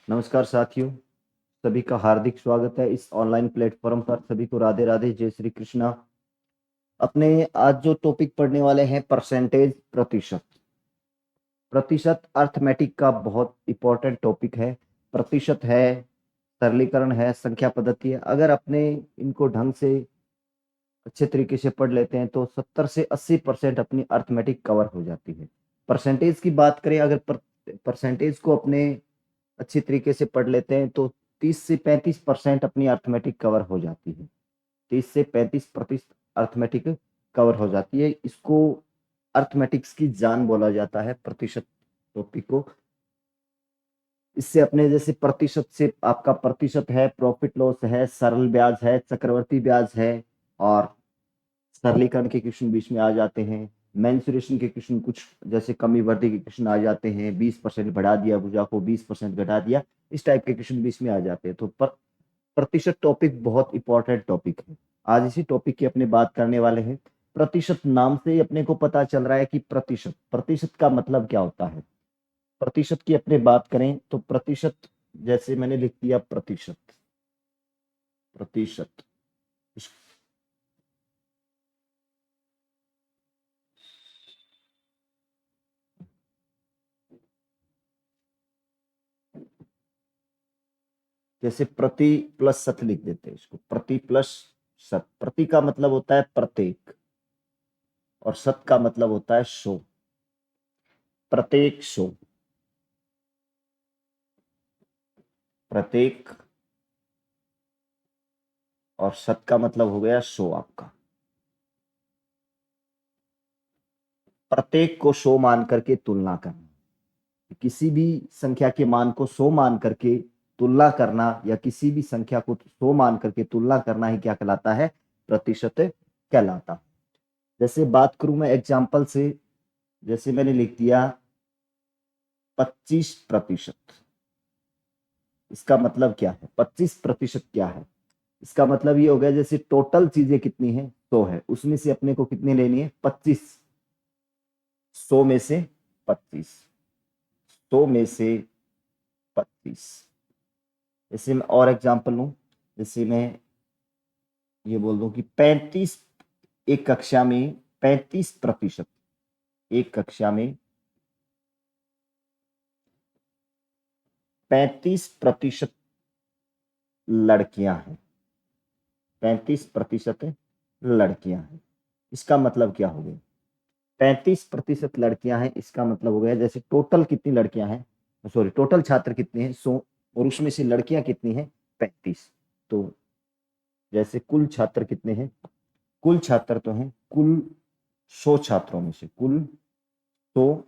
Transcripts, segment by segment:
नमस्कार साथियों। सभी का हार्दिक स्वागत है इस ऑनलाइन प्लेटफॉर्म पर। सभी को राधे राधे, जय श्री कृष्णा। अपने आज जो टॉपिक पढ़ने वाले हैं, परसेंटेज, प्रतिशत। प्रतिशत अर्थमेटिक का बहुत इंपॉर्टेंट टॉपिक है। प्रतिशत है, सरलीकरण है, संख्या पद्धति है। अगर अपने इनको ढंग से अच्छे तरीके से पढ़ लेते हैं तो 70 से 80% अपनी अर्थमेटिक कवर हो जाती है। परसेंटेज की बात करें, अगर परसेंटेज को अपने अच्छी तरीके से पढ़ लेते हैं तो 30 से 35% अपनी अर्थमेटिक कवर हो जाती है। 30 से 35% अर्थमेटिक कवर हो जाती है। इसको अर्थमेटिक्स की जान बोला जाता है, प्रतिशत टॉपिक को। इससे अपने जैसे प्रतिशत से आपका प्रतिशत है, प्रॉफिट लॉस है, सरल ब्याज है, चक्रवर्ती ब्याज है, और सरलीकरण के क्वेश्चन बीच में आ जाते हैं। मेंसुरेशन के क्वेश्चन कुछ जैसे कमी वृद्धि के क्वेश्चन आ जाते हैं। 20% बढ़ा दिया भुजा को, 20% घटा दिया, इस टाइप के क्वेश्चन बीच में आ जाते हैं। तो प्रतिशत टॉपिक बहुत इंपॉर्टेंट टॉपिक है। आज इसी टॉपिक की अपने बात करने वाले हैं। प्रतिशत नाम से ही अपने को पता चल रहा है कि प्रतिशत प्रतिशत का मतलब क्या होता है। प्रतिशत की अपने बात करें तो प्रतिशत, जैसे मैंने लिख दिया प्रतिशत, प्रतिशत। जैसे प्रति प्लस शत लिख देते हैं इसको, प्रति प्लस शत। प्रति का मतलब होता है प्रत्येक, और शत का मतलब होता है सौ। प्रत्येक सौ, प्रत्येक, और शत का मतलब हो गया सौ आपका। प्रत्येक को सौ मान करके तुलना करना, किसी भी संख्या के मान को सौ मान करके तुलना करना, या किसी भी संख्या को सौ मान करके तुलना करना ही क्या कहलाता है, प्रतिशत कहलाता। जैसे बात करूं मैं एग्जाम्पल से, जैसे मैंने लिख दिया 25%। इसका मतलब क्या है, 25% क्या है? इसका मतलब ये हो गया, जैसे टोटल चीजें कितनी है, 100 है, उसमें से अपने को कितनी लेनी है, 25। 100 में से 25, 100 में से 25। जैसे मैं और एग्जांपल लूं, जैसे मैं ये बोल दूं कि 35, एक कक्षा में 35%, एक कक्षा में 35% लड़कियां हैं, 35% लड़कियां हैं। इसका मतलब क्या हो गया, 35% लड़कियां हैं, इसका मतलब हो गया जैसे टोटल कितनी लड़कियां हैं, सॉरी टोटल छात्र कितने हैं, 100, और उसमें से लड़कियां कितनी हैं, 35। तो जैसे कुल छात्र कितने हैं, कुल छात्र तो हैं, कुल 100 छात्रों में से, कुल 100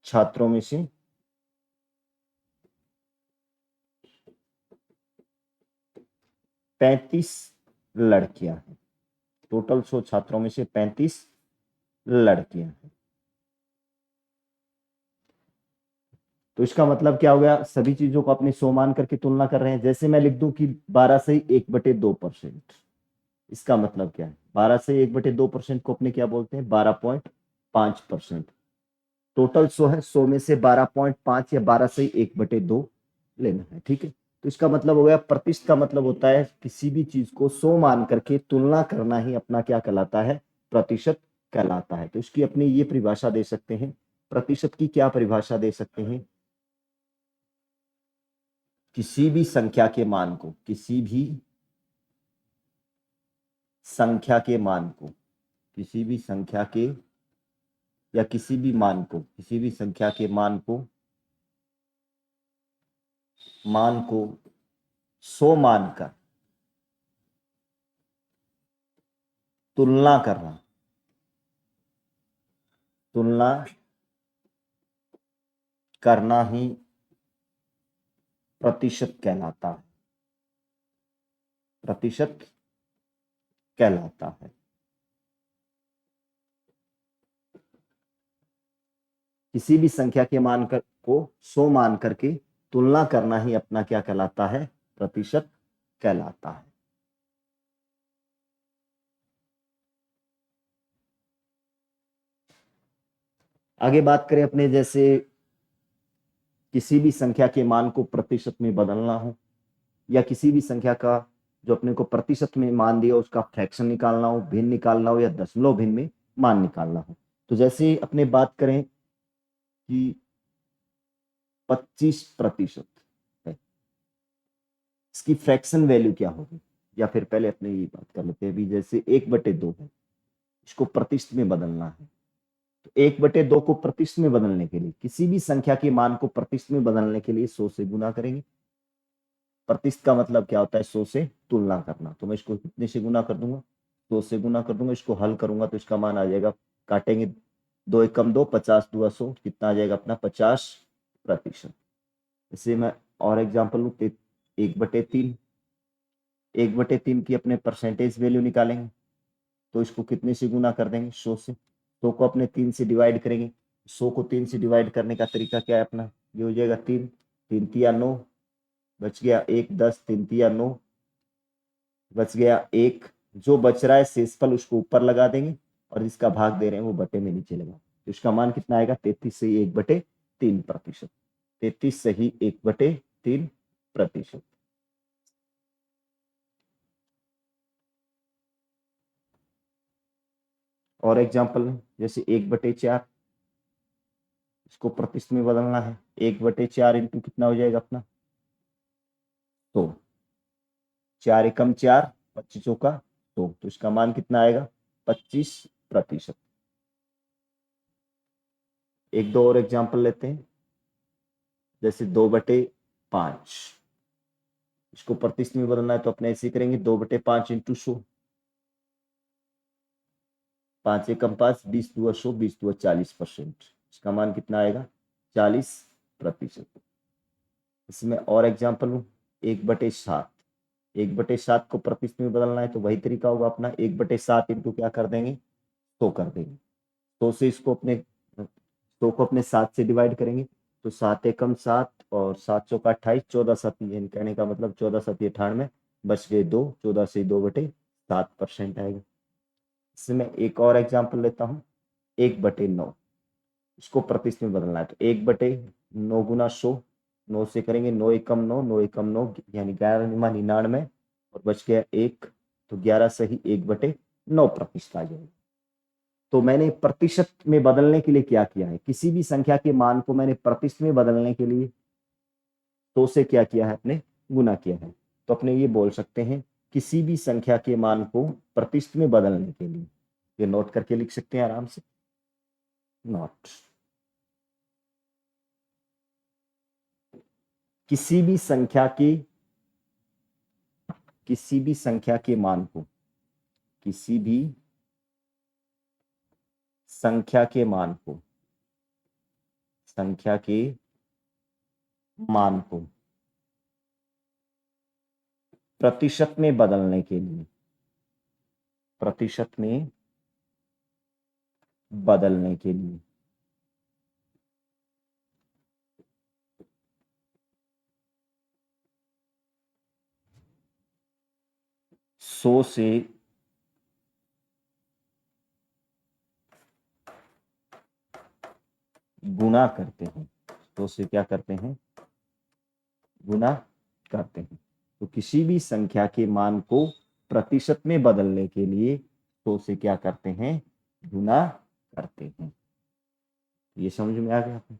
छात्रों में से 35 लड़कियां हैं। टोटल 100 छात्रों में से 35 लड़कियां हैं। तो इसका मतलब क्या हो गया, सभी चीजों को अपने 100 मान करके तुलना कर रहे हैं। जैसे मैं लिख दूं कि 12 से 1/2%, इसका मतलब क्या है, 12 से 1/2% को अपने क्या बोलते हैं, 12.5%। टोटल 100 है, 100 में से 12.5 या 12 से 1/2 लेना है, ठीक है। तो इसका मतलब हो गया, प्रतिशत का मतलब होता है किसी भी चीज को 100 मान करके तुलना करना ही अपना क्या कहलाता है, प्रतिशत कहलाता है। तो इसकी अपनी ये परिभाषा दे सकते हैं, प्रतिशत की क्या परिभाषा दे सकते हैं, किसी भी संख्या के मान को, किसी भी संख्या के मान को, किसी भी संख्या के, या किसी भी मान को, किसी भी संख्या के मान को, मान को 100 मानकर तुलना करना, तुलना करना ही प्रतिशत कहलाता है, प्रतिशत कहलाता है। किसी भी संख्या के मान को 100 मान करके तुलना करना ही अपना क्या कहलाता है, प्रतिशत कहलाता है। आगे बात करें अपने, जैसे किसी भी संख्या के मान को प्रतिशत में बदलना हो, या किसी भी संख्या का जो अपने को प्रतिशत में मान दिया उसका फ्रैक्शन निकालना हो, भिन्न निकालना हो, या दशमलव भिन्न में मान निकालना हो। तो जैसे अपने बात करें कि 25% है, इसकी फ्रैक्शन वैल्यू क्या होगी, या फिर पहले अपने ये बात कर लेते हैं अभी, जैसे 1/2 है, इसको प्रतिशत में बदलना है। तो 1/2 को प्रतिशत में बदलने के लिए, किसी भी संख्या के मान को प्रतिशत में बदलने के लिए 100 से गुना करेंगे। प्रतिशत का मतलब क्या होता है, 100 से तुलना करना। तो मैं इसको कितने से गुना कर दूंगा, 100 से गुना कर दूंगा। इसको हल करूंगा तो इसका मान आ जाएगा, काटेंगे 2 एकम 2, 50 दूना 100, कितना आ जाएगा अपना 50%। इसे मैं और एग्जाम्पल लूँ, 1/3, 1/3 की अपने परसेंटेज वैल्यू निकालेंगे। तो इसको कितने से गुना कर देंगे, 100 से। 100 को अपने 3 से डिवाइड करेंगे। 100 को 3 से डिवाइड करने का तरीका क्या है अपना, ये हो जाएगा 3, 3 तिया 9, बच गया 1, 10, 3 तिया 9, बच गया 1। जो बच रहा है शेषफल उसको ऊपर लगा देंगे, और जिसका भाग दे रहे हैं वो बटे में नीचे लगा। तो इसका मान कितना आएगा, 33 सही 1/3%। 33 सही 1/3%। और एग्जाम्पल जैसे 1/4, इसको प्रतिशत में बदलना है। 1/4 इंटू कितना हो जाएगा अपना, तो 4 एकम 4, 25 चौका 2, तो इसका मान कितना आएगा, 25%। एक दो और एग्जाम्पल लेते हैं, जैसे 2/5, इसको प्रतिशत में बदलना है तो अपने ऐसे करेंगे, 2/5 इंटू 100, 5 एकम 5, 20 दूआ 100, 20 दूआ 40%। इसका मान कितना आएगा, 40%। इसमें और एग्जाम्पल हूँ, 1/7, 1/7 को प्रतिशत में बदलना है तो वही तरीका होगा अपना, 1/7 इंटू क्या कर देंगे, 100 कर देंगे। 100 से इसको अपने 100 को अपने 7 से डिवाइड करेंगे, तो 7 एकम 7 और 7 चौका 28, 14 सती, यानी कहने का मतलब 14 सती 98, बच गए 2, 14 से 2/7% आएगा। इसमें एक और एग्जाम्पल लेता हूँ, 1/9, इसको प्रतिशत में बदलना है तो 1/9 गुना 100, 9 से करेंगे 9 एकम 9, 9 एकम 9, यानी 11×99, और बच गया 1, तो 11 सही 1/9% आ जाएगा। तो मैंने प्रतिशत में बदलने के लिए क्या किया है, किसी भी संख्या के मान को मैंने प्रतिशत में बदलने के लिए 100 से क्या किया है, अपने गुना किया है। तो अपने ये बोल सकते हैं, किसी भी संख्या के मान को प्रतिशत में बदलने के लिए, ये नोट करके लिख सकते हैं आराम से, नोट, किसी भी संख्या के मान को, किसी भी संख्या के मान को, संख्या के मान को प्रतिशत में बदलने के लिए, प्रतिशत में बदलने के लिए 100 से गुना करते हैं, 100 से क्या करते हैं, गुना करते हैं। तो किसी भी संख्या के मान को प्रतिशत में बदलने के लिए 100 से क्या करते हैं, गुना करते हैं। ये समझ में आ गया आपको?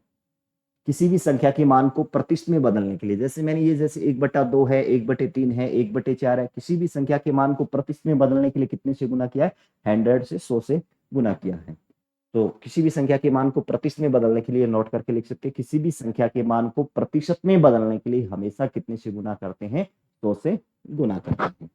किसी भी संख्या के मान को प्रतिशत में बदलने के लिए, जैसे मैंने ये, जैसे 1/2 है, 1/3 है, 1/4 है, किसी भी संख्या के मान को प्रतिशत में बदलने के लिए कितने से गुना किया है, 100 से, 100 से गुना किया है। तो किसी भी संख्या के मान को प्रतिशत में बदलने के लिए नोट करके लिख सकते हैं, किसी भी संख्या के मान को प्रतिशत में बदलने के लिए हमेशा कितने से गुना करते हैं, 100 से गुना करते हैं।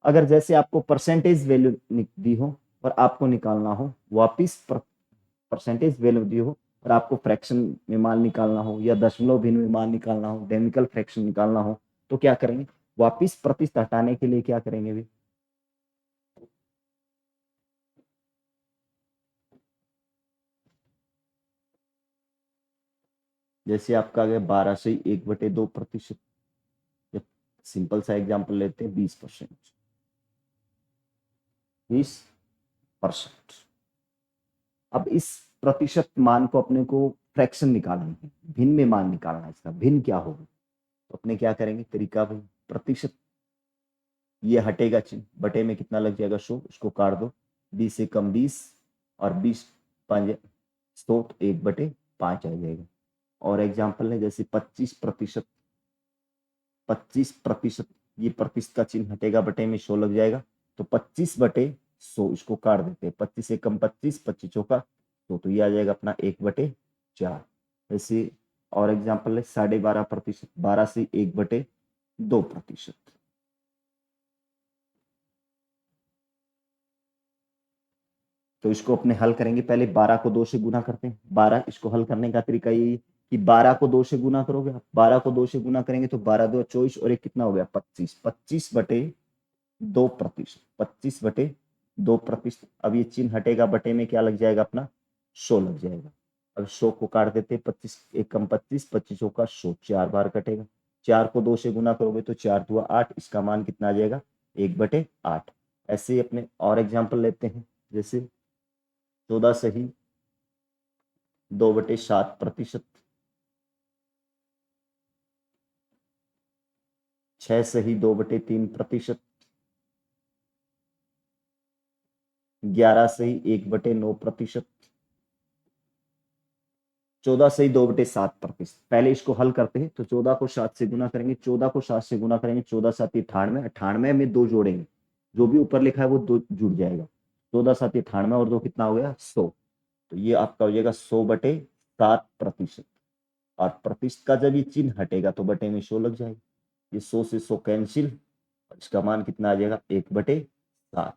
अगर जैसे आपको परसेंटेज वैल्यू दी हो और आपको निकालना हो वापिस परसेंटेज वैल्यू दी हो और आपको फ्रैक्शन में मान निकालना हो, या दशमलव भिन्न में मान निकालना हो, डेसिमल फ्रैक्शन निकालना हो, तो क्या करेंगे, वापिस प्रतिशत हटाने के लिए क्या करेंगे भी, जैसे आपका आ गया 12 से 1/2%, सिंपल सा एग्जांपल लेते हैं, 20%, 20%। अब इस प्रतिशत मान को अपने को फ्रैक्शन निकालनी है, भिन्न में मान निकालना है इसका, भिन्न क्या होगा, तो अपने क्या करेंगे, तरीका भाई प्रतिशत, ये हटेगा चिन्ह, बटे में कितना लग जाएगा 100, उसको काट दो, 20 से कम 20 और 20 5 100, तो 1/5 आ जाएगा। और एग्जाम्पल है जैसे 25%, 25%, ये प्रतिशत का चिन्ह हटेगा, बटे में 100 लग जाएगा, तो 25/100 इसको काट देते हैं, 25 से कम 25, 25 चौका तो ये आ जाएगा अपना 1/4। वैसे और एग्जाम्पल है 12.5%, 12 से 1/2%। तो इसको अपने हल करेंगे, पहले 12 को 2 से गुना करते हैं, 12, इसको हल करने का तरीका ये कि 12 को 2 से गुना करोगे आप, 12 को 2 से गुना करेंगे तो 12 2 24 और एक कितना हो गया 25, 25/2%, 25/2%। अब ये चिन्ह हटेगा, बटे में क्या लग जाएगा अपना 100 लग जाएगा। अब 100 को काट देते हैं, 25 एक कम 25, 25 का 100, 4 बार कटेगा, 4 को 2 से गुना करोगे तो 4 2 8, इसका मान कितना आ जाएगा 1/8। ऐसे ही अपने और एग्जाम्पल लेते हैं, जैसे 14 सही 2/7%, 6 सही 2/3%, 11 सही 1/9%, 14 सही 2/7%। पहले इसको हल करते हैं, तो 14 को 7 से गुना करेंगे, 14 को 7 से गुना करेंगे, 14 7 98, 98 में 2 जोड़ेंगे, जो भी ऊपर लिखा है वो 2 जुड़ जाएगा, 14 7 98 और 2 कितना हो गया 100, तो ये आपका हो जाएगा 100/7%। और प्रतिशत का जब ये चिन्ह हटेगा तो बटे में 100 लग जाएगा, ये 100 से 100 कैंसिल, इसका मान कितना आ जाएगा 1/7।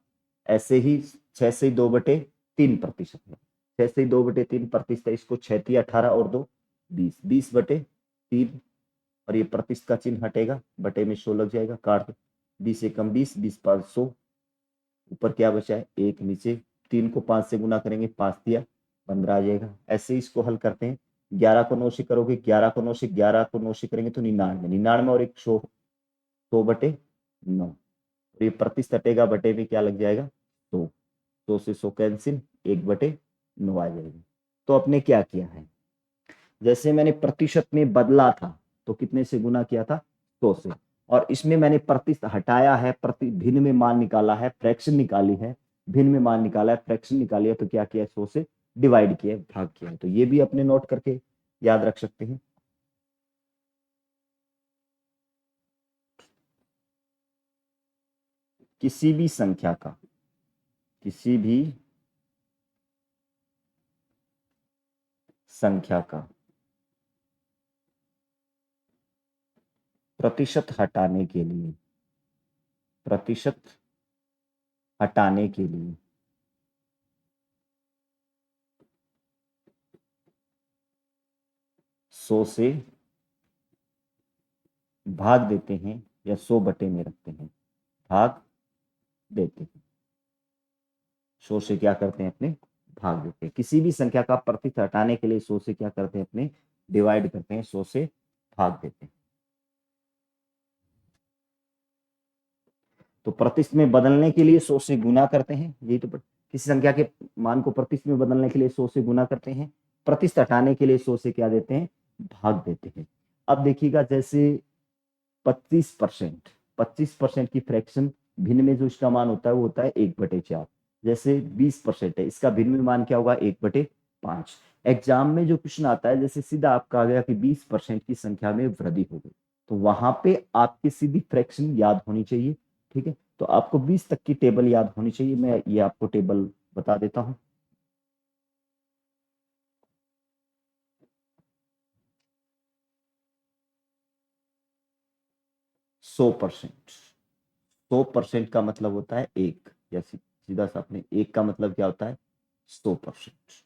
ऐसे ही 6 से 2/3% है, 6 से 2/3% है, इसको 6 × 18 और 2 20, 20/3, और ये प्रतिशत का चिन्ह हटेगा, बटे में 100 लग जाएगा, काट दो, 20 से कम 20, 20 5 100, ऊपर क्या बचा है 1, नीचे 3 को 5 से गुना करेंगे, 5 दिया 15 आ जाएगा। ऐसे ही इसको हल करते हैं, 11 को 9 से करोगे, 11 को 9 से 11 को 9 से करेंगे तो 99, 99 और एक 100, 100/9, तो ये प्रतिशत हटेगा, बटे में क्या लग जाएगा 100, 100 से 100 कैंसिल, 1/9 आ जाएगा। तो अपने क्या किया है, जैसे मैंने प्रतिशत में बदला था तो कितने से गुना किया था 100 से, और इसमें मैंने प्रतिशत हटाया है, प्रति भिन्न में मान निकाला है, फ्रैक्शन निकाली है, भिन्न में मान निकाला है, फ्रैक्शन निकाली है, तो क्या किया 100 से डिवाइड किया, भाग किया। तो ये भी अपने नोट करके याद रख सकते हैं। किसी भी संख्या का, किसी भी संख्या का प्रतिशत हटाने के लिए, प्रतिशत हटाने के लिए 100 से भाग देते हैं या 100 बटे में रखते हैं, भाग देते हैं, 100 से क्या करते हैं अपने भाग देते हैं। किसी भी संख्या का प्रतिशत हटाने के लिए 100 से क्या करते हैं अपने डिवाइड करते हैं, 100 से भाग देते हैं। तो प्रतिशत में बदलने के लिए 100 से गुना करते हैं, यही तो किसी संख्या के मान को प्रतिशत में बदलने के लिए 100 से गुना करते हैं, प्रतिशत हटाने के लिए 100 से क्या देते हैं भाग देते हैं। अब देखिएगा जैसे 25%, 25% की फ्रैक्शन भिन्न में जो इसका मान होता है वो होता है 1/4। जैसे 20% है, इसका भिन्न में मान क्या होगा 1/5। एग्जाम में जो क्वेश्चन आता है, जैसे सीधा आपका आ गया कि 20% की संख्या में वृद्धि हो गई, तो वहां पे आपकी सीधी फ्रैक्शन याद होनी चाहिए, ठीक है। तो आपको 20 तक की टेबल याद होनी चाहिए, मैं ये आपको टेबल बता देता हूँ। सौ परसेंट, 100% का मतलब होता है एक, या सीधा सा अपने एक का मतलब क्या होता है 100%।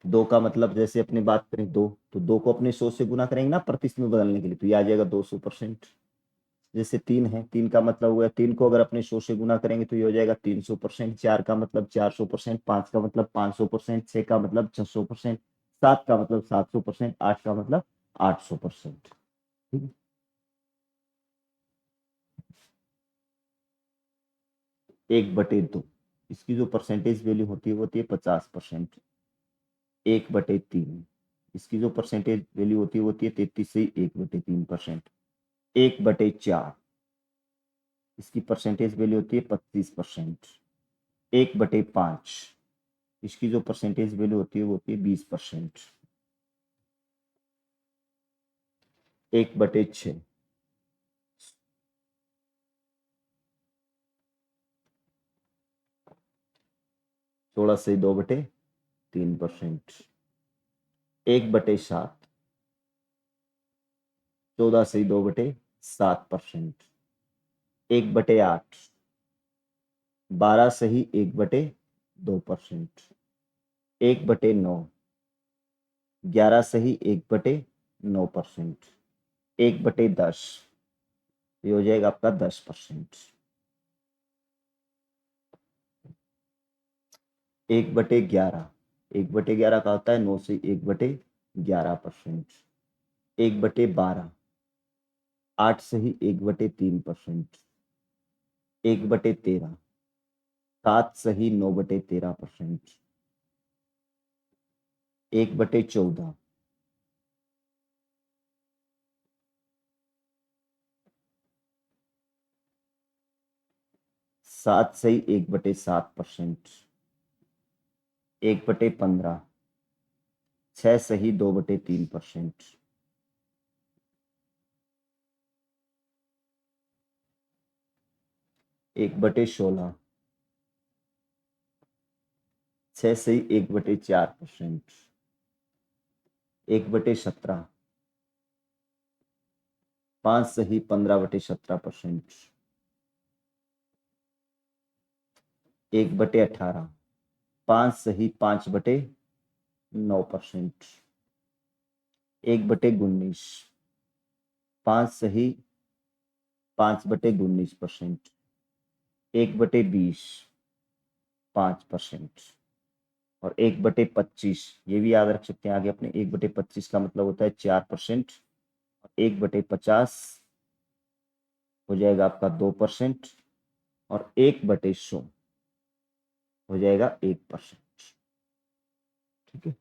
दो का मतलब जैसे अपनी बात करें दो, तो दो को अपने 100 से गुना करेंगे ना प्रतिशत में बदलने के लिए, तो ये आ जाएगा 200%। जैसे तीन है, तीन का मतलब हुआ तीन को अगर अपने 100 से गुना करेंगे तो ये हो जाएगा 300%। चार का मतलब 400%, पांच का मतलब 500%, छह का मतलब 600%, सात का मतलब 700%, आठ का मतलब 800%। ठीक है। 1/2, इसकी जो परसेंटेज वैल्यू होती है वो होती है 50%। 1/3। इसकी जो परसेंटेज वैल्यू होती है वो होती है 33 से 1/3%। 1/4, इसकी परसेंटेज वैल्यू होती है 25%। 1/5, इसकी जो परसेंटेज वैल्यू होती है वो होती है 20%। 1/6, 16 से 2/3%। 1/7, 14 से 2/7%। 1/8, 12 से ही 1/2%। 1/9, 11 से ही 1/9%। 1/10, ये हो जाएगा आपका 10%। 1/11, 1/11 का होता है 9 से 1/11%। 1/12, 8 से ही 1/3%। 1/13, 7 से ही 9/13%। 1/14, 7 से ही 1/7%। 1/15, 6 से ही 2/3%। 1/16, 6 से ही 1/4%। 1/17, 5 से ही 15/17%। 1/18, 5 से ही 5/9%। 1/19, 5 से ही 5/19%। 1/20, 5%। और 1/25, ये भी याद रख सकते हैं आगे अपने। 1/25 का मतलब होता है 4%। 1/50 हो जाएगा आपका 2%। और 1/100 हो जाएगा 1%। ठीक है,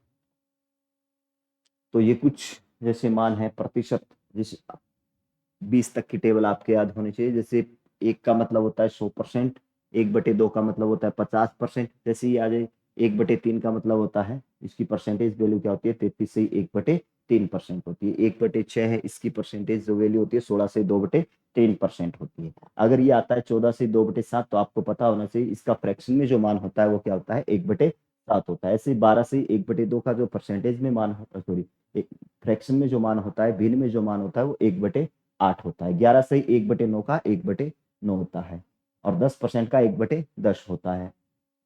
तो ये कुछ जैसे मान है प्रतिशत, जैसे 20 तक की टेबल आपके याद होनी चाहिए। जैसे 1 का मतलब होता है 100%, 1/2 का मतलब होता है 50%। जैसे ही आ जाए 1/3 का मतलब होता है, इसकी परसेंटेज वैल्यू क्या होती है 33 से 1/3% होती है। 1/6 है, इसकी परसेंटेज जो वैल्यू होती है 16 से 2/3% होती है। अगर ये आता है 14 से 2/7, तो आपको पता होना चाहिए इसका फ्रैक्शन में जो मान होता है वो क्या होता है 1/7 होता है। ऐसे 12 से 1/2 का जो परसेंटेज में मान होता है, सॉरी, फ्रैक्शन में जो मान होता है, भिन्न में जो मान होता है वो 1/8 होता है। 11 से 1/9 का 1/9 होता है। और 10% का 1/10 होता है।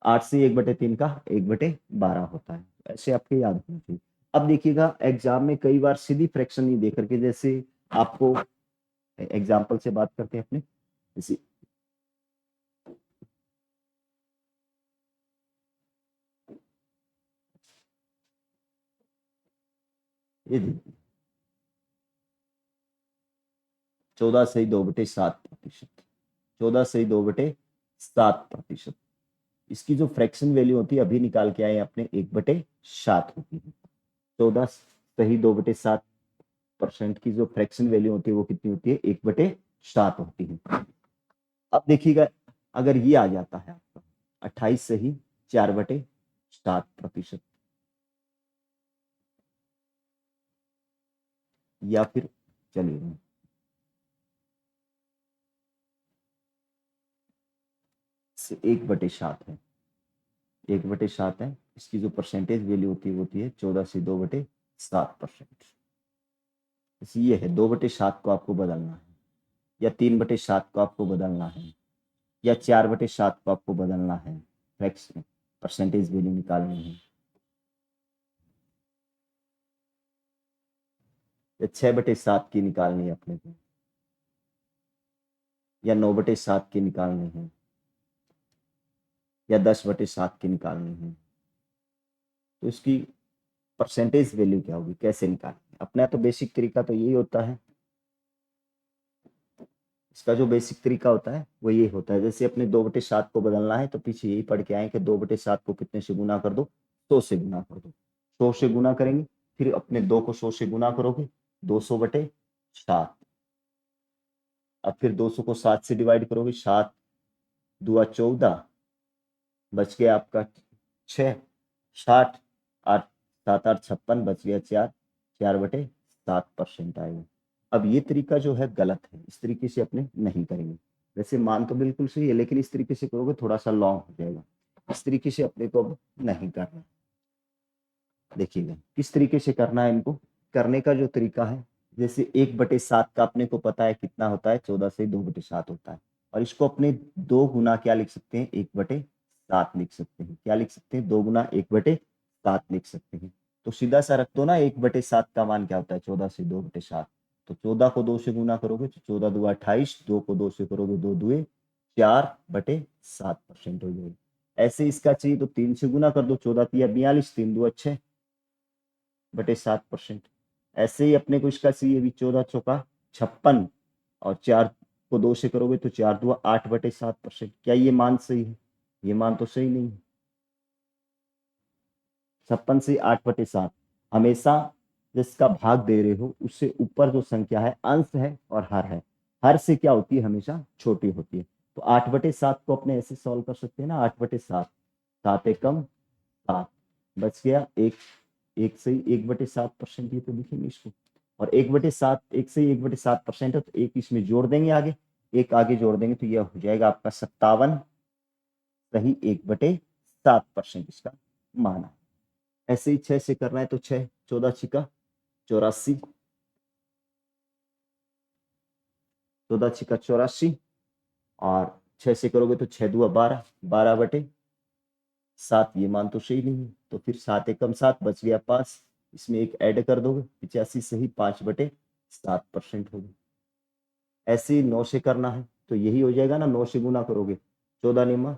8 से 1/3 का 1/12 होता है। ऐसे आपके याद होना चाहिए। अब देखिएगा एग्जाम में कई बार सीधी फ्रैक्शन नहीं दे करके, जैसे आपको एग्जाम्पल से बात करते हैं अपने, जैसे ये 14 से 2/7%। 14 से 2/7%। इसकी जो फ्रैक्शन वैल्यू होती है अभी निकाल के आए अपने 1/7 होती है। 14 सही 2/7% की जो फ्रैक्शन वैल्यू होती है वो कितनी होती है 1/7 होती है। अब देखिएगा अगर ये आ जाता है आपका 28 सही 4/7%, या फिर चलिए 1/7 है, 1/7 है, इसकी जो परसेंटेज वैल्यू होती है 14 से 2/7%। ये है 2/7 को आपको बदलना है, या 3/7 को आपको बदलना है, या 4/7 को आपको बदलना है, फ्रैक्शन परसेंटेज वैल्यू निकालनी है, या 6/7 की निकालनी है अपने को, या 9/7 की निकालनी है, या 10/7 की निकालनी है। तो इसकी परसेंटेज वैल्यू क्या होगी, कैसे निकालेंगे? अपना तो बेसिक तरीका तो यही होता है, इसका जो बेसिक तरीका होता है वो ये होता है। जैसे अपने 2/7 को बदलना है तो पीछे यही पढ़ के आए कि 2/7 को कितने से गुना कर दो, 100 से गुना कर दो। 100 से गुना करेंगे, फिर अपने 2 को 100 से गुना करोगे 200/7। अब फिर 200 को 7 से डिवाइड करोगे, 7 दूआ 14, बच गया आपका 6, 60, 8 7 8 56, बच गया 4, 4/7% आएगा। अब ये तरीका जो है गलत है, इस तरीके से अपने नहीं करेंगे। वैसे मान तो बिल्कुल सही है, लेकिन इस तरीके से करोगे थोड़ा सा लॉन्ग हो जाएगा। इस तरीके से अपने को अब नहीं करना। देखिएगा किस तरीके से करना है इनको। करने का जो तरीका है, जैसे 1/7 का अपने को पता है कितना होता है, 14 से 2/7 होता है। और इसको अपने 2 गुना क्या लिख सकते हैं, 1/7 लिख सकते हैं। क्या लिख सकते हैं, 2 गुना 1/7 लिख सकते हैं। तो सीधा सा रख दो ना, 1/7 का मान क्या होता है, 14 से 2/7। तो 14 को 2 से गुना करोगे तो 14 दूआ 28, 2 को 2 से करोगे 2 दुए 4/7% हो जाएगी। ऐसे इसका चाहिए तो 3 से गुना कर दो, 14 तिया 42, 3 दूआ 6/7%। ऐसे ही अपने को इसका चाहिए भी 14 चौका 56, और 4 को 2 से करोगे तो 4 दूआ 8/7%। क्या ये मान सही है, ये मान तो सही नहीं है। 56 से 8/7 हमेशा जिसका भाग दे रहे हो उससे ऊपर जो संख्या है अंश है और हर है। हर से क्या होती है, हमेशा छोटी होती है। तो 8/7 को अपने ऐसे सॉल्व कर सकते हैं ना, 8/7, 7 एकम 7, बच गया एक, एक से ही 1/7%, ये तो लिखेंगे इसको। और 1/7, एक से ही 1/7% है तो एक इसमें जोड़ देंगे आगे, एक आगे जोड़ देंगे तो यह हो जाएगा आपका 57 सही 1/7% इसका मान है। ऐसे ही 6 से करना है तो 6, 14 छिका 84, 14 छिका 84, और 6 से करोगे तो 6 दूआ 12, 12/7, ये मान तो सही नहीं है। तो फिर 7 एकम 7, बच गया 5, इसमें एक ऐड कर दोगे 85 सही 5/7% होगी। ऐसे ही 9 से करना है तो यही हो जाएगा ना, 9 से गुना करोगे 14 निमा,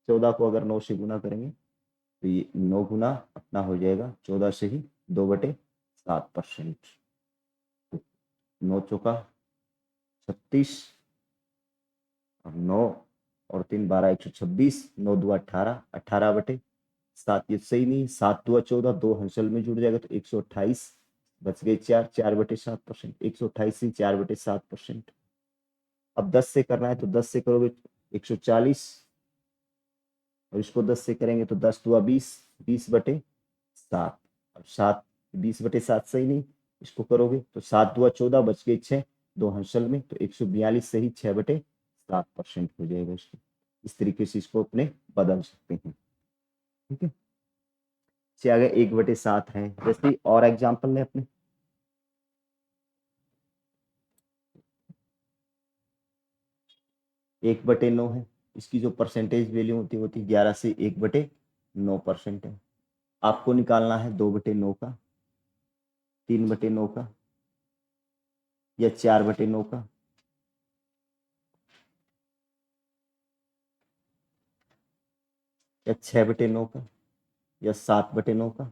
14 को अगर 9 से गुना करेंगे तो ये 9 गुना अपना हो जाएगा 14 से ही 2/7%। 9 चौका 36, और 9 और 3 12, 126, 9 दूआ 18, 18/7, ये सही नहीं, 7 दूआ 14, 2 हंसल में जुड़ जाएगा तो 128, बच गए 4, 4/7%, 128 से 4/7%। अब 10 से करना है तो 10 से करोगे 140, और इसको 10 से करेंगे तो 10 दूआ 20, 20/7। अब 7, 20/7 सही नहीं, इसको करोगे तो 7 दूआ 14, बच गए 6, 2 हंसल में तो 142 सही 6/7% हो जाएगा इसको। इस तरीके से इसको अपने बदल सकते हैं। ठीक है, से आगे 1/7 है। जैसे और एग्जाम्पल लें अपने, 1/9 है, इसकी जो परसेंटेज वैल्यू होती है 11 से 1/9% है। आपको निकालना है 2/9 का, 3/9 का, या 4/9 का, या 6/9 का, या 7/9 का,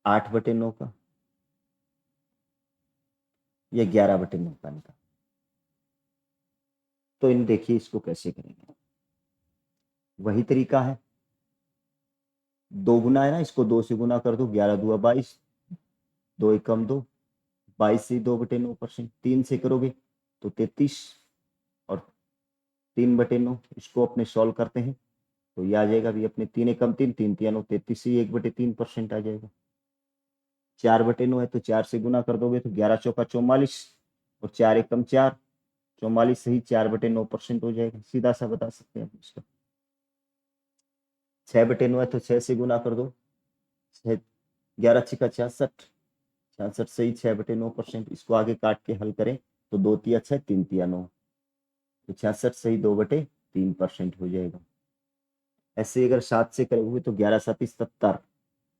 8/9 का, या 11/9 का निकाल। तो इन देखिए इसको कैसे करेंगे, वही तरीका है। 2 गुना है ना, इसको 2 से गुना कर दो, 11 दूआ 22, 2 एकम 2, 22 से 2/9%। 3 से करोगे तो 33, और 3/9, इसको अपने सॉल्व करते हैं तो ये आ जाएगा भी अपने 3 एकम 3, 3 तिया 9, 33 से 1/3% आ जाएगा। 4/9 है तो 4 से गुना कर दोगे तो 11 चौका 44, और 4 एकम 4, 44 सही 4/9% हो जाएगा। सीधा सा बता सकते हैं इसका। 6/9 है तो 6 से गुना कर दो, 11 छिका 66, 66 सही 6/9%। इसको आगे काट के हल करें तो 2 तिया 6, 3 तिया 9, तो 66 सही 2/3% हो जाएगा। ऐसे अगर 7 से करोगे तो 11 7 77,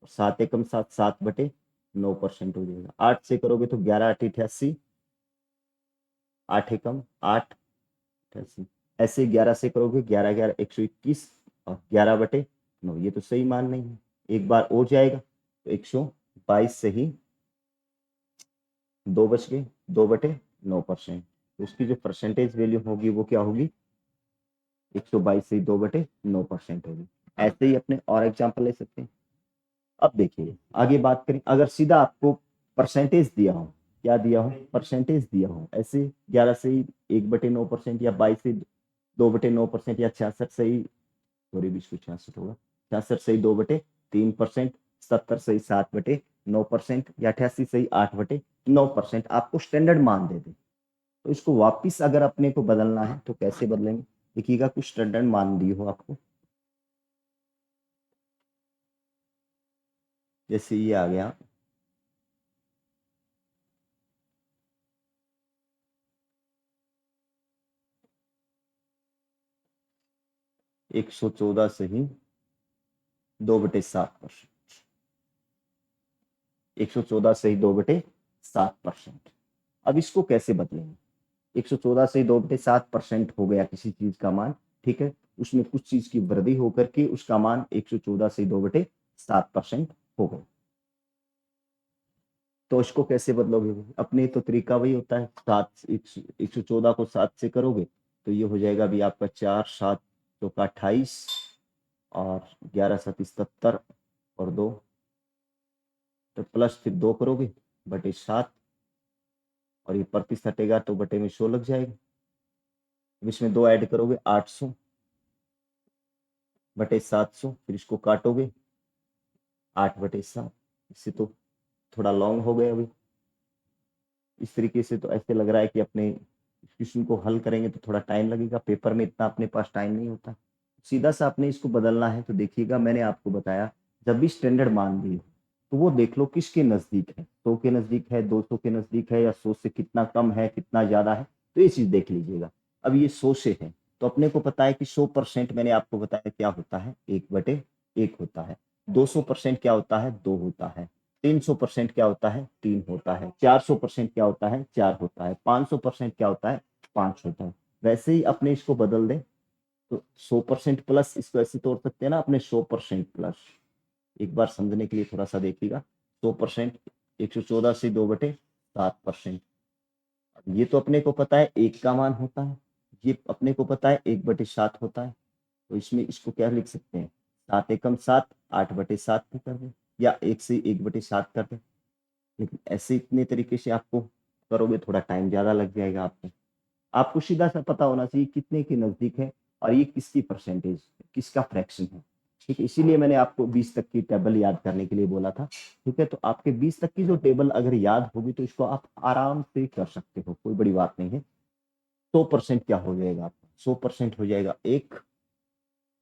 और 7 एकम 7, 7/9% हो जाएगा। 8 से करोगे तो 11 8 88, 8 एकम 8, 88। ऐसे 11 से करोगे 11 11 121, और 11/9, ये तो सही मान नहीं है, एक बार हो जाएगा तो 122 से ही 2 बच गए, 2/9%। तो उसकी जो परसेंटेज वैल्यू होगी वो क्या होगी, 122 से 2/9% होगी। ऐसे ही अपने और एग्जाम्पल ले सकते हैं। अब देखिए आगे बात करें, अगर सीधा आपको परसेंटेज दिया हो, क्या दिया हो, परसेंटेज दिया हो, ऐसे 11 से ही 1/9% या 22 से 2/9% या 66 से ही, सॉरी 20 को 66 होगा, 66 से ही 2/3%, 70 से ही 7/9% या 88 से ही 8/9% आपको स्टैंडर्ड मान दे दे, तो इसको वापिस अगर अपने को बदलना है तो कैसे बदलेंगे। देखिएगा कुछ स्टैंडर्ड मान दी हो आपको, जैसे ये आ गया 114 से ही 2/7%, 114 से ही 2/7%। अब इसको कैसे बदलेंगे, 114 से 2/7% हो गया किसी चीज का मान, ठीक है, उसमें कुछ चीज की वृद्धि होकर के उसका मान 114 से 2/7% हो गया। तो इसको कैसे बदलोगे, अपने तो तरीका वही होता है, 114 को 7 से करोगे तो ये हो जाएगा अभी आपका 4 7 चौका 28 और 11 7 77 और 2, तो प्लस फिर 2 करोगे बटे 7 और ये प्रतिशत हटेगा तो बटे में 100 लग जाएगा। अब इसमें 2 ऐड करोगे 800 बटे 700, फिर इसको काटोगे 8/7, इससे तो थोड़ा लॉन्ग हो गया अभी। इस तरीके से तो ऐसे लग रहा है कि अपने क्वेश्चन को हल करेंगे तो थोड़ा टाइम लगेगा, पेपर में इतना अपने पास टाइम नहीं होता। सीधा सा आपने इसको बदलना है तो देखिएगा मैंने आपको बताया, जब भी स्टैंडर्ड मान दी तो वो देख लो किसके नजदीक है, 100 के नजदीक है, 200 के नजदीक है, या 100 से कितना कम है कितना ज्यादा है, तो ये चीज देख लीजिएगा। अब ये 100 से है तो अपने को पता है कि 100% मैंने आपको बताया क्या होता है, 1/1 होता है। 200% क्या होता है, 2 होता है। 300% क्या होता है, 3 होता है। 400% क्या होता है, 4 होता है। 500% क्या होता है, 5 होता है। वैसे ही अपने इसको बदल दें तो 100% प्लस, इसको ऐसे तोड़ सकते हैं ना अपने, 100% प्लस। एक बार समझने के लिए थोड़ा सा देखिएगा, 100% 114 से 2/7%। ये तो अपने को पता है 1 का मान होता है, ये अपने को पता है 1/7 होता है, तो इसमें इसको क्या लिख सकते हैं, 7 एकम 7, 8/7 भी कर दें, या 1 से 1/7 कर दें। लेकिन ऐसे इतने तरीके से आपको करोगे थोड़ा टाइम ज्यादा लग जाएगा आपको। आपको सीधा सा पता होना चाहिए कितने के नजदीक है और ये किसकी परसेंटेज, किसका फ्रैक्शन है, ठीक है। इसीलिए मैंने आपको 20 तक की टेबल याद करने के लिए बोला था, ठीक है। तो आपके 20 तक की जो टेबल अगर याद होगी तो इसको आप आराम से कर सकते हो, कोई बड़ी बात नहीं है। 100% क्या हो जाएगा आपका, 100% हो जाएगा 1,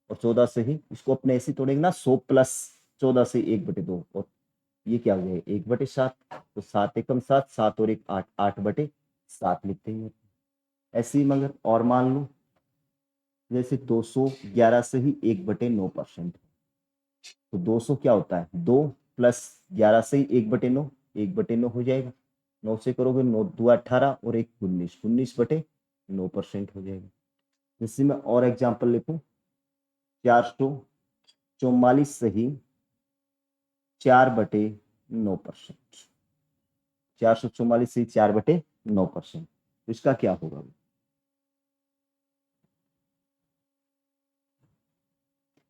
और 14 से ही इसको अपने ऐसे तोड़ेंगे ना, 100 प्लस 14 से 1/2, और ये क्या हो जाएगा 1/7, तो 7 एकम 7, 7 और 1 8, 8/7 लिखते हैं। ऐसे ही मगर और मान लो जैसे 211 से ही 1/9%, तो 200 क्या होता है, 2 प्लस 11 से ही 1/9, 1/9 हो जाएगा। 9 से करोगे 9 2 18 और 1 19, 19/9% हो जाएगा। जैसे मैं और एग्जांपल लिखूं, 444 से ही 4/9%, 444 से 4/9%, तो इसका क्या होगा,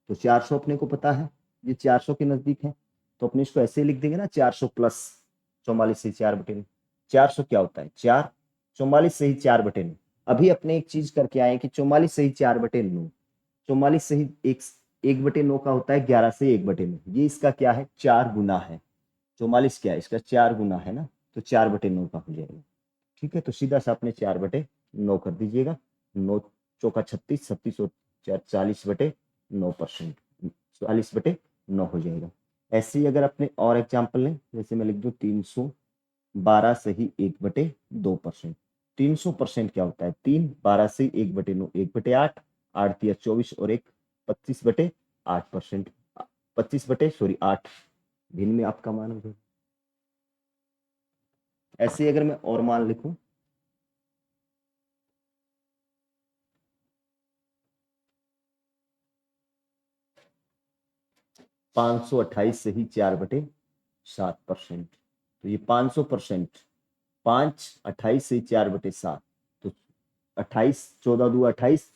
तो 400 अपने को पता है, ये 400 के नजदीक है, तो अपने इसको ऐसे लिख देंगे ना, 400 प्लस 44 से 4/9। 400 क्या होता है 4, 44 से ही 4/9। अभी अपने एक चीज करके आए कि 44 से ही 4/9, 44 से ही 1/9 का होता है 11 से 1/9, ये इसका क्या है 4 गुना है। 44 क्या है इसका 4 गुना है ना, तो 4/9 का हो जाएगा, ठीक है। तो सीधा सा अपने 4/9 कर दीजिएगा, 9 चौका 36, 36 और 40/9%, 40/9 हो जाएगा। ऐसे ही अगर अपने और एग्जाम्पल लें, जैसे मैं लिख दूं 312 से ही 1/2%। 300% क्या होता है 3, 12 से 1/9, 1/8, 8 या 24 और 1 25/8%, 8 भिन्न में आपका मान हो जाएगा। ऐसे ही अगर मैं और मान लिखूं, 528 से ही 4/7%, तो ये 500%, 5 28 से 4/7, तो 28, 14 2 28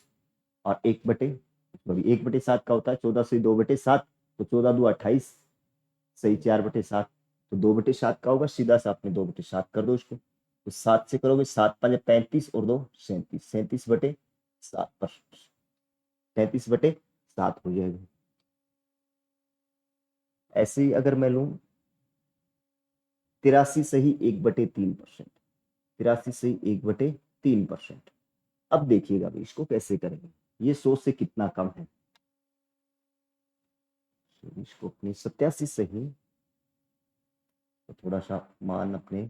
और 1/, तो अभी 1/7 का होता है 14 से 2/7, तो 14 दो 28, सही 4/7, तो 2/7 का होगा, सीधा सा आपने 2/7 कर दो इसको, तो 7 से करोगे 7 5 35 और 2 37, 37/7 पर 37/7 हो जाएगा। ऐसे ही अगर मैं लूं 83 सही 1/3%, 83 सही 1/3%। अब देखिएगा भाई इसको कैसे करेंगे, ये 100 से कितना कम है, तो इसको अपने 87 सही, तो थोड़ा सा मान अपने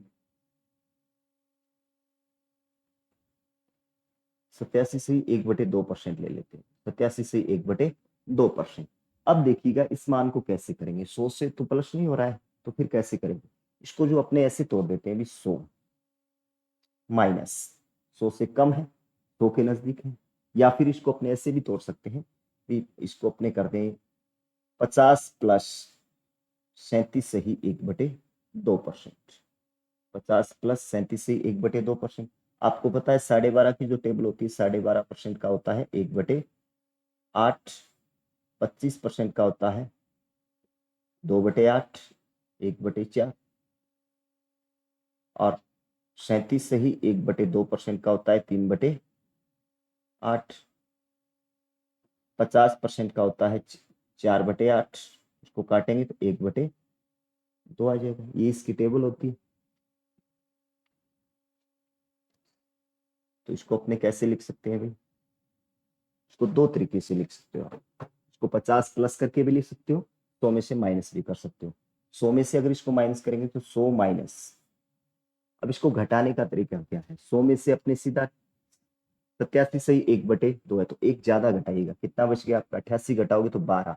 87 से 1/2% ले लेते हैं, 87 से 1/2%। अब देखिएगा इस मान को कैसे करेंगे, 100 से तो प्लस नहीं हो रहा है, तो फिर कैसे करेंगे, इसको जो अपने ऐसे तोड़ देते हैं, 100 माइनस 100 से कम है, 100 के नजदीक है, या फिर इसको अपने ऐसे भी तोड़ सकते हैं, इसको अपने कर दें 50 प्लस 37 सही 1/2%, 50 प्लस 37 से 1/2%। आपको पता है 12.5 की जो टेबल होती है 12.5% का होता है 1/8, 25% का होता है 2/8, 1/4, और 37 से ही 1/2% का होता है 3/8, 50% का होता है 4/8, इसको काटेंगे तो 1/2 आ जाएगा, ये इसकी टेबल होती है। तो इसको अपने कैसे लिख सकते हैं भाई, इसको दो तरीके से लिख सकते हो आप, इसको 50 प्लस करके भी लिख सकते हो, 100 में से माइनस भी कर सकते हो। 100 में से अगर इसको माइनस करेंगे तो 100 माइनस, अब इसको घटाने का तरीका क्या है, 100 में से अपने सीधा 87 सही 1/2 है, तो एक ज्यादा घटाइएगा, कितना बच गया आपका, 88 घटाओगे तो 12,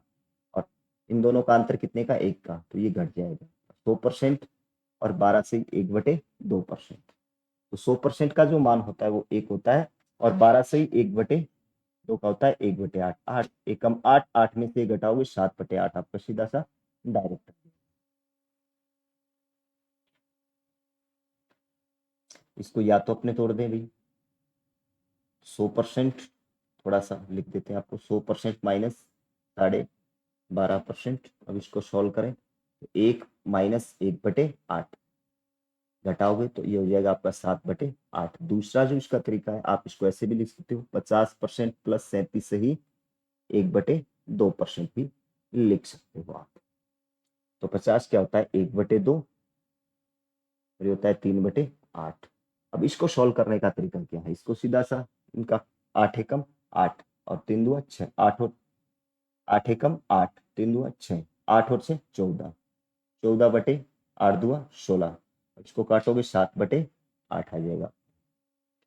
और इन दोनों का अंतर कितने का, एक का, तो ये घट जाएगा 100%, और 12 से 1/2%, तो 100% का जो मान होता है वो 1 होता है, और 12 से 1/2 का होता है 1/8, 8 एकम 8, 8 में से घटाओगे 7/8, आपका सीधा सा डायरेक्ट। इसको या तो अपने तोड़ दें भाई 100%, थोड़ा सा लिख देते हैं आपको, 100% माइनस 12.5%, अब इसको सॉल्व करें तो 1 माइनस 1/8 घटाओगे तो ये हो जाएगा आपका 7/8। दूसरा जो इसका तरीका है, आप इसको ऐसे भी लिख सकते हो 50% प्लस 37 से ही 1/2% भी लिख सकते हो आप। तो 50 क्या होता है 1/2, और ये होता है 3/8। अब इसको सॉल्व करने का तरीका क्या है, इसको सीधा सा इनका 8 एकम 8 और 3 दूआ 6, 8 और 8 एकम 8, 3 दूआ 6, 8 और 6 14, 14/8 दूआ 16, इसको काटोगे 7/8 आ जाएगा,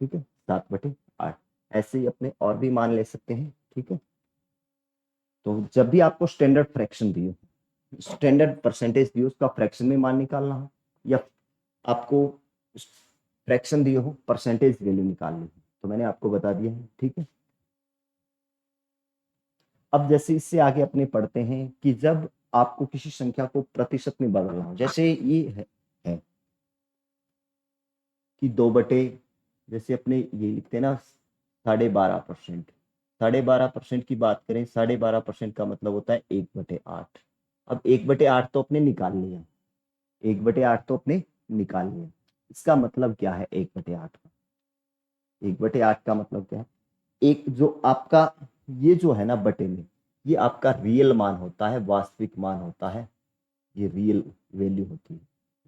ठीक है 7/8। ऐसे ही अपने और भी मान ले सकते हैं, ठीक है। तो जब भी आपको स्टैंडर्ड फ्रैक्शन दिए, स्टैंडर्ड परसेंटेज दिए, उसका फ्रैक्शन में मान निकालना हो, या आपको फ्रैक्शन दिए हो परसेंटेज वैल्यू निकालनी है, तो मैंने आपको बता दिया है, ठीक है। अब जैसे इससे आगे अपने पढ़ते हैं कि जब आपको किसी संख्या को प्रतिशत में बदलना हो, जैसे ये है कि 2 जैसे अपने ये लिखते हैं ना 12.5%, 12.5% की बात करें, 12.5% का मतलब होता है 1/8। अब 1/8 तो अपने निकाल लिया, 1/8 तो अपने निकाल लिया, इसका मतलब क्या है 1/8 का, 1/8 का मतलब क्या है, एक जो आपका ये जो है ना बटे में, ये आपका रियल मान होता है, वास्तविक मान होता है, ये रियल वैल्यू होती है,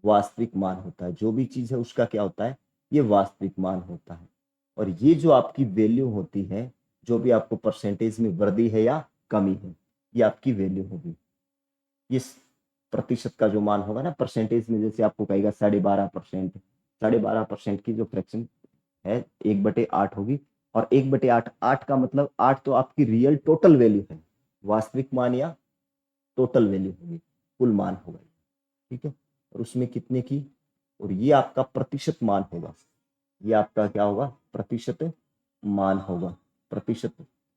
वास्तविक मान होता है, जो भी चीज है उसका क्या होता है, ये वास्तविक मान होता है। और ये जो आपकी वैल्यू होती है, जो भी आपको परसेंटेज में वृद्धि है या कमी है, ये आपकी वैल्यू होगी। ये प्रतिशत का जो मान होगा ना परसेंटेज में, जैसे आपको कहेगा 12.5%, 12.5% की जो फ्रैक्शन है 1/8 होगी, और 1/8, 8 का मतलब 8 तो आपकी रियल टोटल वैल्यू है, वास्तविक मान या टोटल वैल्यू होगी, कुल मान होगा, ठीक है। और उसमें कितने की, और ये आपका प्रतिशत मान होगा, ये आपका क्या होगा, प्रतिशत मान होगा, प्रतिशत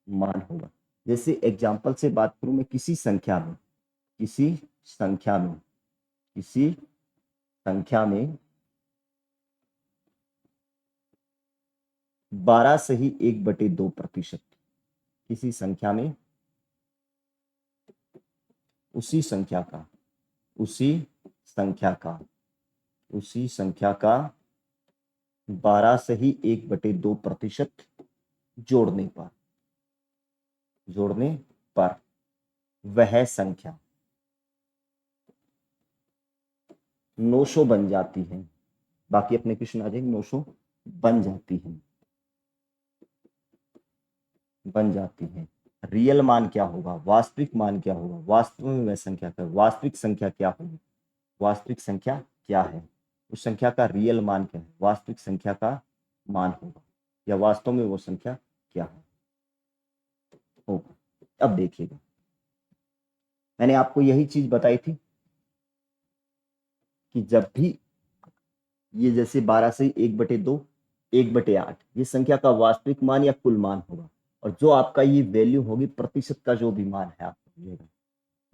मान होगा। जैसे एग्जाम्पल से बात करूं मैं, किसी संख्या में, किसी संख्या में, किसी संख्या में 12 से ही 1/2%, किसी संख्या में उसी संख्या का उसी संख्या का उसी संख्या का 12 से ही 1/2% जोड़ने पर वह संख्या 900 बन जाती है। बाकी अपने क्वेश्चन आ जाएंगे, 900 बन जाती है। रियल मान क्या होगा, वास्तविक मान क्या होगा, वास्तव में वह संख्या क्या, वास्तविक संख्या क्या होगी, वास्तविक संख्या क्या है, उस संख्या का रियल मान क्या है, वास्तविक संख्या का मान होगा, या वास्तव में वो संख्या क्या है होगा। अब देखिएगा, मैंने आपको यही चीज बताई थी कि जब भी ये जैसे 12 से 1/2 1/8 ये संख्या का वास्तविक मान या कुल मान होगा, और जो आपका ये वैल्यू होगी प्रतिशत का जो भी मान है आपको मिलेगा,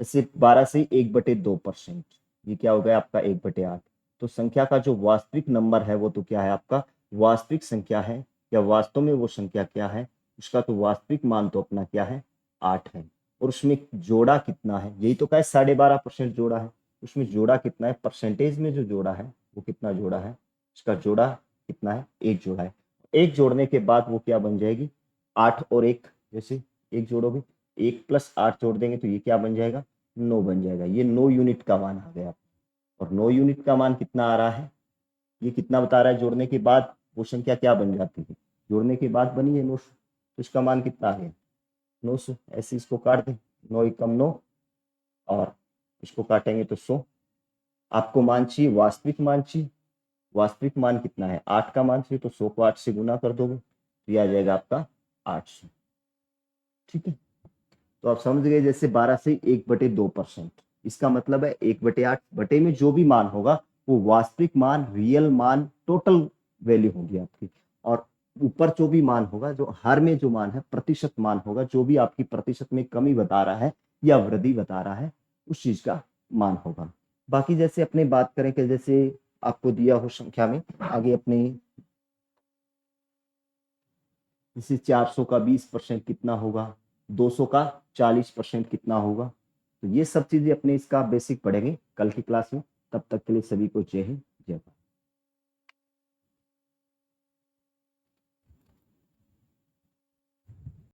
जैसे 12 से 1/2%, ये क्या हो गया आपका 1/8। तो संख्या का जो वास्तविक नंबर है वो तो क्या है आपका वास्तविक संख्या है, या वास्तव में वो संख्या क्या है, उसका तो वास्तविक मान तो अपना क्या है 8 है। और उसमें जोड़ा कितना है, यही तो कहा 12.5% जोड़ा है, उसमें जोड़ा कितना है, परसेंटेज में जो जोड़ा है वो कितना जोड़ा है, उसका जोड़ा कितना है, 1 जोड़ा है। 1 जोड़ने के बाद वो क्या बन जाएगी 8 और 1, जैसे 1 जोड़ोगे 1 + 8 जोड़ देंगे तो ये क्या बन जाएगा 9 बन जाएगा। ये 9 यूनिट का मान आ गया, और 9 यूनिट का मान कितना आ रहा है, ये कितना बता रहा है, जोड़ने के बाद वो संख्या क्या बन जाती है, जोड़ने के बाद बनी है 900, तो इसका मान कितना आ गया 900। ऐसे इसको काट दें, 9 एकम 9, और इसको काटेंगे तो 100। आपको मान चाहिए वास्तविक मान चाहिए, वास्तविक मान कितना है 8 का मान चाहिए, तो 100 को 8 से गुना कर दोगे तो ये आ जाएगा आपका 800। ठीक है, तो आप समझ गए, जैसे 12 से 1/2%, इसका मतलब है 1/8 बटे में जो भी मान होगा वो वास्तविक मान, रियल मान, टोटल वैल्यू होगी आपकी, और ऊपर जो भी मान होगा, जो हर में जो मान है प्रतिशत मान होगा, जो भी आपकी प्रतिशत में कमी बता रहा है या वृद्धि बता रहा है उस चीज का मान होगा। बाकी जैसे अपने बात करें कि जैसे आपको दिया हो संख्या में आगे अपने, जैसे 400 का 20% कितना होगा, 200 का 40% कितना होगा, तो ये सब चीजें अपने इसका बेसिक पढ़ेंगे कल की क्लास में। तब तक के लिए सभी को जय हिंद जय भारत।